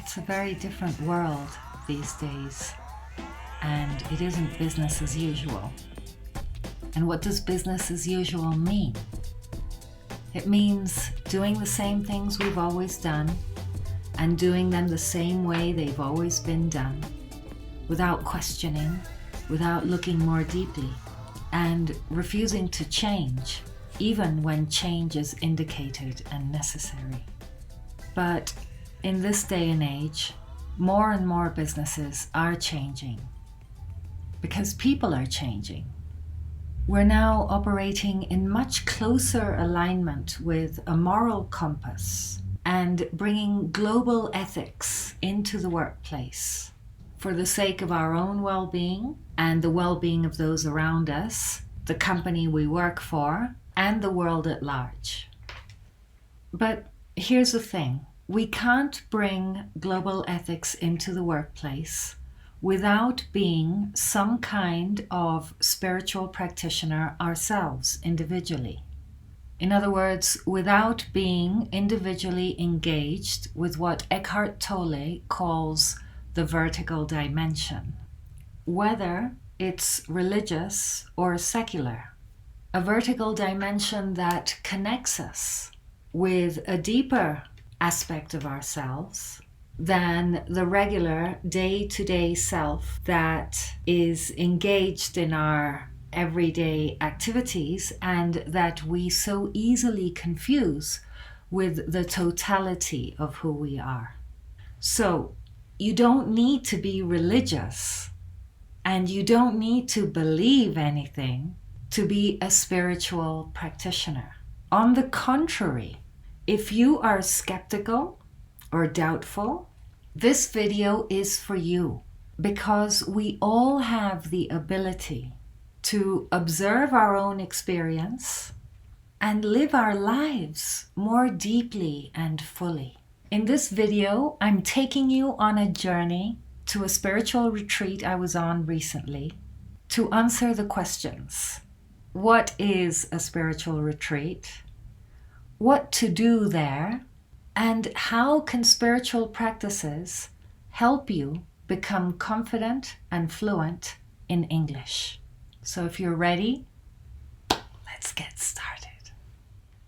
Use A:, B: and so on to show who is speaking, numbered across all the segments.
A: It's a very different world these days, and it isn't business as usual. And what does business as usual mean? It means doing the same things we've always done and doing them the same way they've always been done, without questioning, without looking more deeply, and refusing to change, even when change is indicated and necessary. But in this day and age, more and more businesses are changing because people are changing. We're now operating in much closer alignment with a moral compass and bringing global ethics into the workplace for the sake of our own well-being and the well-being of those around us, the company we work for, and the world at large. But here's the thing. We can't bring global ethics into the workplace without being some kind of spiritual practitioner ourselves individually. In other words, without being individually engaged with what Eckhart Tolle calls the vertical dimension, whether it's religious or secular. A vertical dimension that connects us with a deeper aspect of ourselves than the regular day-to-day self that is engaged in our everyday activities and that we so easily confuse with the totality of who we are. So you don't need to be religious and you don't need to believe anything to be a spiritual practitioner. On the contrary, if you are skeptical or doubtful, this video is for you because we all have the ability to observe our own experience and live our lives more deeply and fully. In this video, I'm taking you on a journey to a spiritual retreat I was on recently to answer the questions. What is a spiritual retreat? What to do there, and how can spiritual practices help you become confident and fluent in English? So if you're ready, let's get started.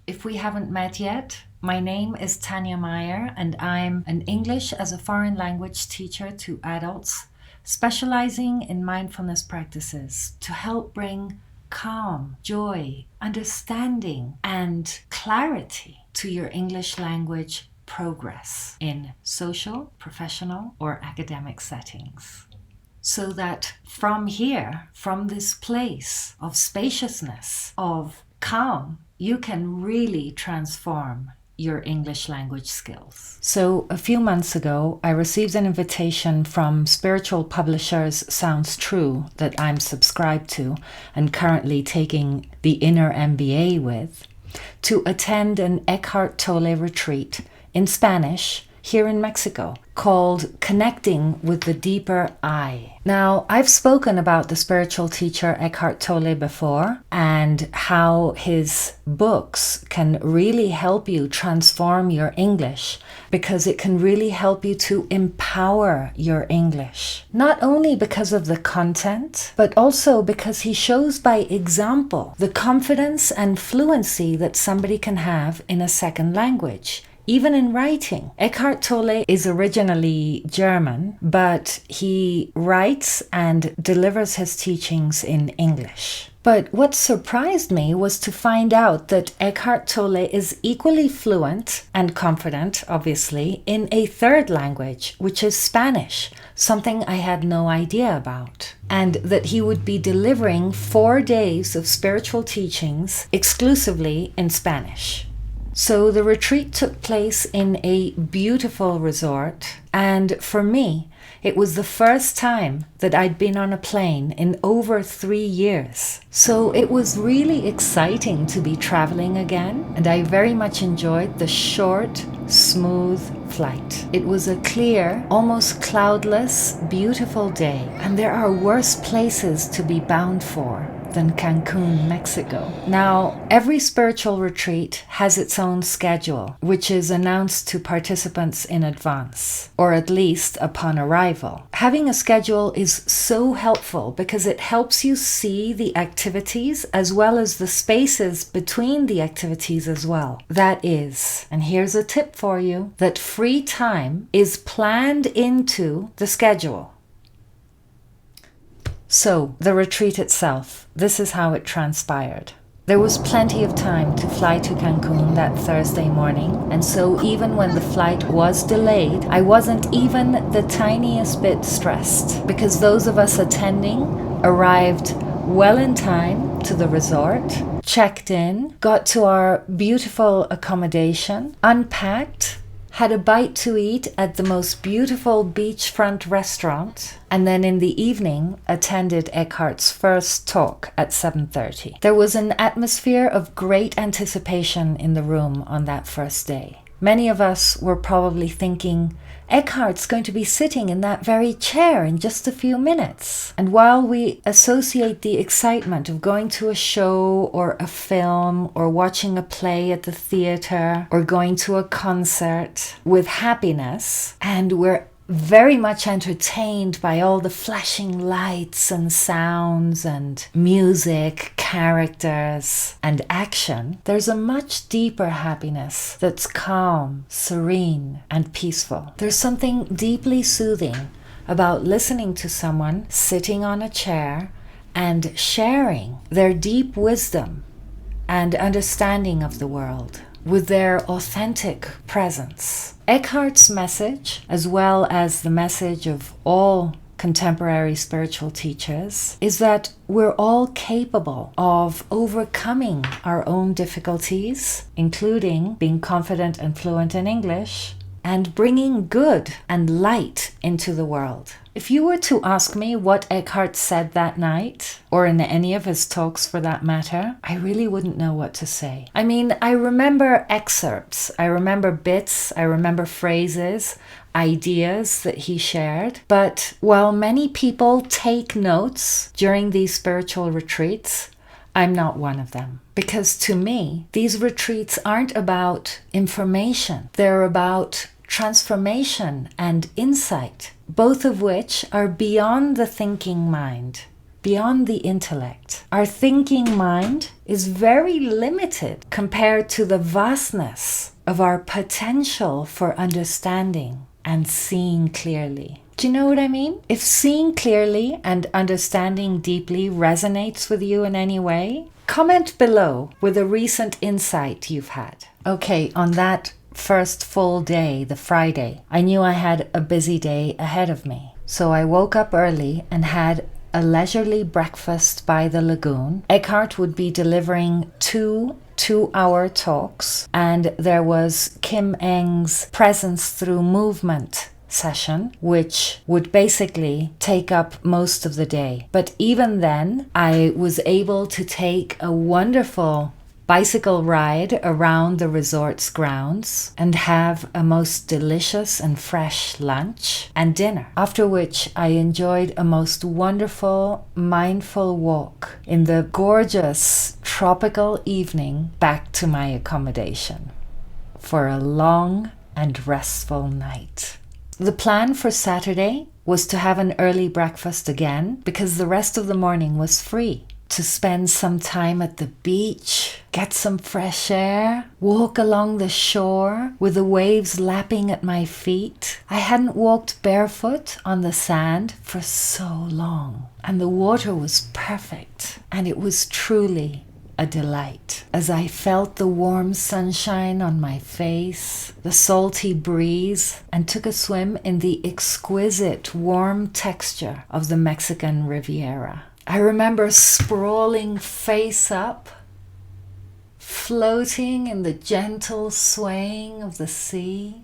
A: If we haven't met yet, my name is Tanya Meyer, and I'm an English as a foreign language teacher to adults, specializing in mindfulness practices to help bring calm, joy, understanding, and clarity to your English language progress in social, professional, or academic settings. So that from here, from this place of spaciousness, of calm, you can really transform your English language skills. So a few months ago, I received an invitation from spiritual publishers Sounds True that I'm subscribed to and currently taking the Inner MBA with, to attend an Eckhart Tolle retreat in Spanish here in Mexico called Connecting with the Deeper I. Now, I've spoken about the spiritual teacher Eckhart Tolle before and how his books can really help you transform your English because it can really help you to empower your English. Not only because of the content, but also because he shows by example the confidence and fluency that somebody can have in a second language. Even in writing. Eckhart Tolle is originally German, but he writes and delivers his teachings in English. But what surprised me was to find out that Eckhart Tolle is equally fluent and confident, obviously, in a third language, which is Spanish, something I had no idea about. And that he would be delivering 4 days of spiritual teachings exclusively in Spanish. So the retreat took place in a beautiful resort, and for me, it was the first time that I'd been on a plane in over 3 years. So it was really exciting to be traveling again, and I very much enjoyed the short, smooth flight. It was a clear, almost cloudless, beautiful day, and there are worse places to be bound for than Cancun, Mexico. Now, every spiritual retreat has its own schedule, which is announced to participants in advance, or at least upon arrival. Having a schedule is so helpful because it helps you see the activities as well as the spaces between the activities as well. That is, and here's a tip for you, that free time is planned into the schedule. So, the retreat itself, this is how it transpired. There was plenty of time to fly to Cancun that Thursday morning, and so even when the flight was delayed, I wasn't even the tiniest bit stressed, because those of us attending arrived well in time to the resort, checked in, got to our beautiful accommodation, unpacked, had a bite to eat at the most beautiful beachfront restaurant, and then in the evening attended Eckhart's first talk at 7:30. There was an atmosphere of great anticipation in the room on that first day. Many of us were probably thinking, Eckhart's going to be sitting in that very chair in just a few minutes. And while we associate the excitement of going to a show or a film or watching a play at the theater or going to a concert with happiness, and we're very much entertained by all the flashing lights and sounds and music, characters and action, there's a much deeper happiness that's calm, serene and peaceful. There's something deeply soothing about listening to someone sitting on a chair and sharing their deep wisdom and understanding of the world with their authentic presence. Eckhart's message, as well as the message of all contemporary spiritual teachers, is that we're all capable of overcoming our own difficulties, including being confident and fluent in English, and bringing good and light into the world. If you were to ask me what Eckhart said that night, or in any of his talks for that matter, I really wouldn't know what to say. I mean, I remember excerpts, I remember bits, I remember phrases, ideas that he shared. But while many people take notes during these spiritual retreats, I'm not one of them. Because to me, these retreats aren't about information. They're about transformation and insight, both of which are beyond the thinking mind, beyond the intellect. Our thinking mind is very limited compared to the vastness of our potential for understanding and seeing clearly. Do you know what I mean? If seeing clearly and understanding deeply resonates with you in any way, comment below with a recent insight you've had. Okay, on that first full day, the Friday, I knew I had a busy day ahead of me. So I woke up early and had a leisurely breakfast by the lagoon. Eckhart would be delivering two 2-hour talks, and there was Kim Eng's Presence Through Movement session, which would basically take up most of the day. But even then, I was able to take a wonderful bicycle ride around the resort's grounds and have a most delicious and fresh lunch and dinner, after which I enjoyed a most wonderful, mindful walk in the gorgeous tropical evening back to my accommodation for a long and restful night. The plan for Saturday was to have an early breakfast again because the rest of the morning was free. To spend some time at the beach, get some fresh air, walk along the shore with the waves lapping at my feet. I hadn't walked barefoot on the sand for so long, and the water was perfect, and it was truly a delight. As I felt the warm sunshine on my face, the salty breeze, and took a swim in the exquisite warm texture of the Mexican Riviera. I remember sprawling face up, floating in the gentle swaying of the sea,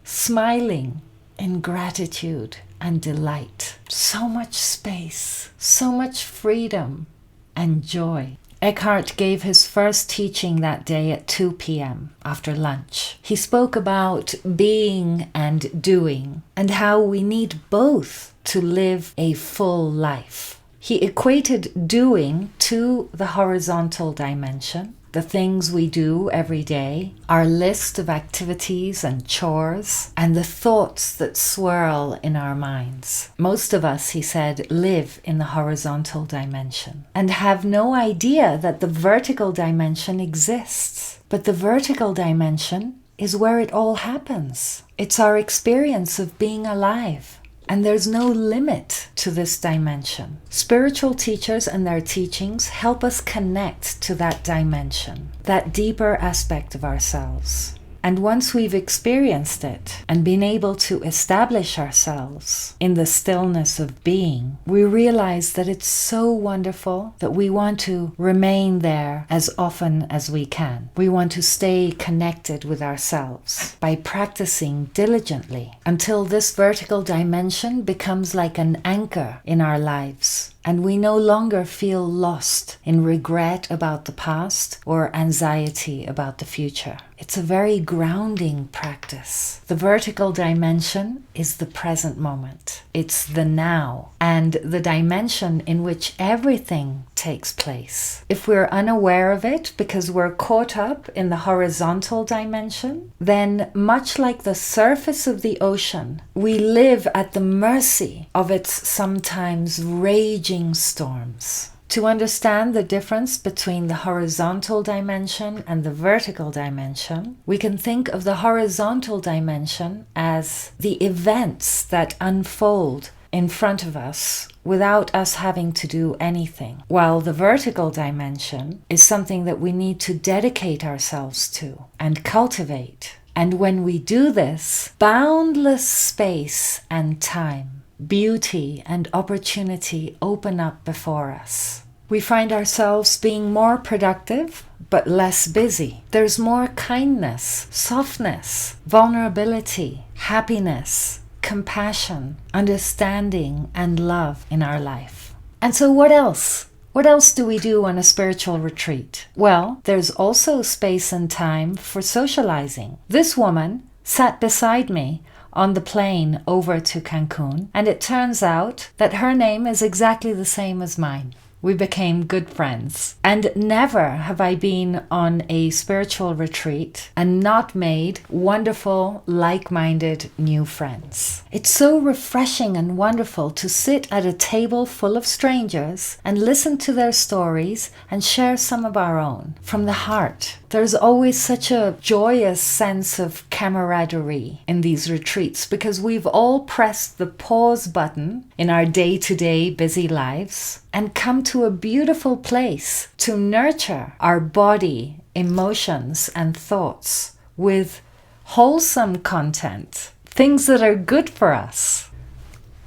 A: smiling in gratitude and delight. So much space, so much freedom and joy. Eckhart gave his first teaching that day at 2 p.m. after lunch. He spoke about being and doing and how we need both to live a full life. He equated doing to the horizontal dimension, the things we do every day, our list of activities and chores, and the thoughts that swirl in our minds. Most of us, he said, live in the horizontal dimension and have no idea that the vertical dimension exists. But the vertical dimension is where it all happens. It's our experience of being alive. And there's no limit to this dimension. Spiritual teachers and their teachings help us connect to that dimension, that deeper aspect of ourselves. And once we've experienced it and been able to establish ourselves in the stillness of being, we realize that it's so wonderful that we want to remain there as often as we can. We want to stay connected with ourselves by practicing diligently until this vertical dimension becomes like an anchor in our lives. And we no longer feel lost in regret about the past or anxiety about the future. It's a very grounding practice. The vertical dimension is the present moment. It's the now, and the dimension in which everything takes place. If we're unaware of it because we're caught up in the horizontal dimension, then much like the surface of the ocean, we live at the mercy of its sometimes raging storms. To understand the difference between the horizontal dimension and the vertical dimension, we can think of the horizontal dimension as the events that unfold in front of us without us having to do anything, while the vertical dimension is something that we need to dedicate ourselves to and cultivate. And when we do this, boundless space and time, beauty and opportunity open up before us. We find ourselves being more productive, but less busy. There's more kindness, softness, vulnerability, happiness, compassion, understanding, and love in our life. And so what else? What else do we do on a spiritual retreat? Well, there's also space and time for socializing. This woman sat beside me on the plane over to Cancun, and it turns out that her name is exactly the same as mine. We became good friends. And never have I been on a spiritual retreat and not made wonderful, like-minded new friends. It's so refreshing and wonderful to sit at a table full of strangers and listen to their stories and share some of our own from the heart. There's always such a joyous sense of camaraderie in these retreats because we've all pressed the pause button in our day-to-day busy lives and come to a beautiful place to nurture our body, emotions, and thoughts with wholesome content, things that are good for us,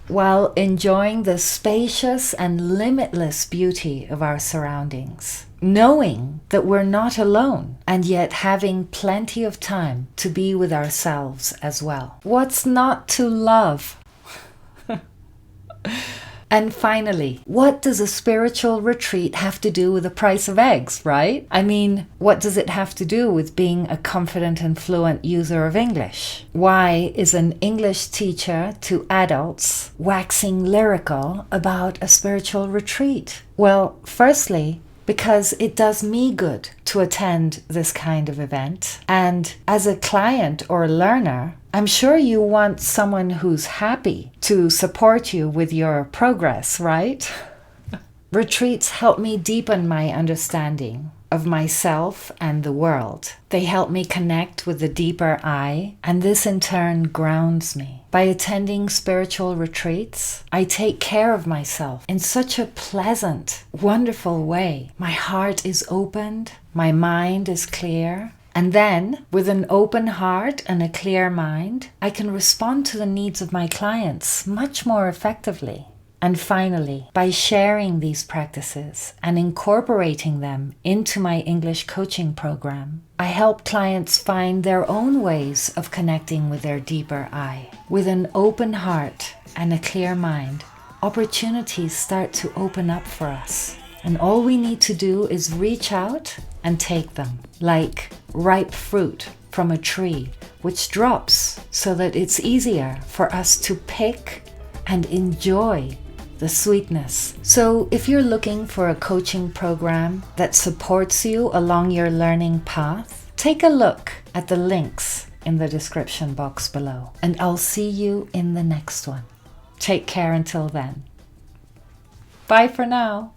A: while enjoying the spacious and limitless beauty of our surroundings, knowing that we're not alone, and yet having plenty of time to be with ourselves as well. What's not to love? And finally, what does a spiritual retreat have to do with the price of eggs, right? I mean, what does it have to do with being a confident and fluent user of English? Why is an English teacher to adults waxing lyrical about a spiritual retreat? Well, firstly, because it does me good to attend this kind of event. And as a client or learner, I'm sure you want someone who's happy to support you with your progress, right? Retreats help me deepen my understanding of myself and the world. They help me connect with the deeper I, and this in turn grounds me. By attending spiritual retreats, I take care of myself in such a pleasant, wonderful way. My heart is opened, my mind is clear, and then, with an open heart and a clear mind, I can respond to the needs of my clients much more effectively. And finally, by sharing these practices and incorporating them into my English coaching program, I help clients find their own ways of connecting with their deeper I. With an open heart and a clear mind, opportunities start to open up for us. And all we need to do is reach out and take them, like ripe fruit from a tree, which drops so that it's easier for us to pick and enjoy the sweetness. So if you're looking for a coaching program that supports you along your learning path, take a look at the links in the description box below, and I'll see you in the next one. Take care until then. Bye for now.